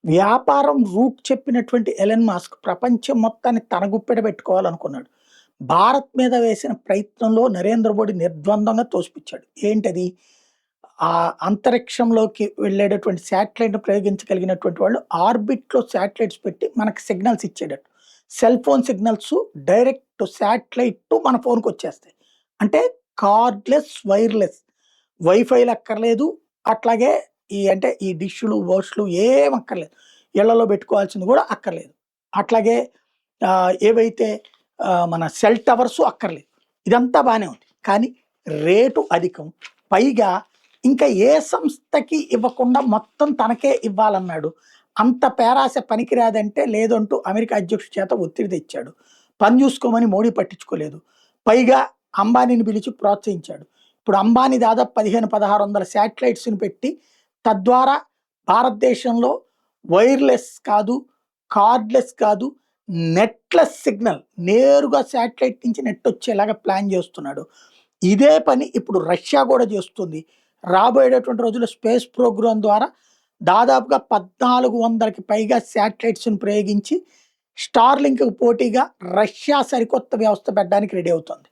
వ్యాపారం రూట్ చెప్పినటువంటి Elon Musk ప్రపంచం మొత్తాన్ని తన గుప్పెట పెట్టుకోవాలనుకున్నాడు. భారత్ మీద వేసిన ప్రయత్నంలో నరేంద్ర మోడీ నిర్ద్వంద్వంగా తోసిపుచ్చాడు. ఏంటది? అంతరిక్షంలోకి వెళ్ళేటటువంటి శాటిలైట్‌ని ప్రయోగించగలిగినటువంటి వాళ్ళు ఆర్బిట్‌లో శాటిలైట్స్ పెట్టి మనకు సిగ్నల్స్ ఇచ్చేటట్టు. Cell phone signals direct satellite to మన ఫోన్‌కొచ్చేస్తాయి. అంటే కార్డ్‌లెస్, వైర్‌లెస్. వైఫైలు అక్కర్లేదు. అట్లాగే అంటే ఈ డిష్‌లు, వోష్‌లు ఏం అక్కర్లేదు. ఇళ్లలో పెట్టుకోవాల్సింది కూడా అక్కర్లేదు. అట్లాగే ఏవైతే మన సెల్ టవర్సు అక్కర్లేదు. ఇదంతా బానే ఉంది. కానీ రేటు అధికం. పైగా ఇంకా ఏ సంస్థకి ఇవ్వకుండా మొత్తం తనకే ఇవ్వాలన్నాడు. అంత పేరాస పనికిరాదంటే లేదంటూ అమెరికా అధ్యక్షుడి చేత ఒత్తిడి తెచ్చాడు. పని చూసుకోమని మోడీ పట్టించుకోలేదు. పైగా అంబానీని పిలిచి ప్రోత్సహించాడు. ఇప్పుడు అంబానీ దాదాపు 15, 1600 శాటిలైట్స్‌ని పెట్టి తద్వారా భారతదేశంలో వైర్‌లెస్ కాదు, కార్డ్‌లెస్ కాదు, నెట్‌లెస్ సిగ్నల్ నేరుగా శాటిలైట్ నుంచి నెట్ వచ్చేలాగా ప్లాన్ చేస్తున్నాడు. ఇదే పని ఇప్పుడు రష్యా కూడా చేస్తుంది. రాబోయేటటువంటి రోజుల్లో స్పేస్ ప్రోగ్రామ్ ద్వారా దాదాపుగా 1400కి పైగా శాటిలైట్స్‌ని ప్రయోగించి స్టార్‌లింక్‌కి పోటీగా రష్యా సరికొత్త వ్యవస్థ పెట్టడానికి రెడీ అవుతోంది.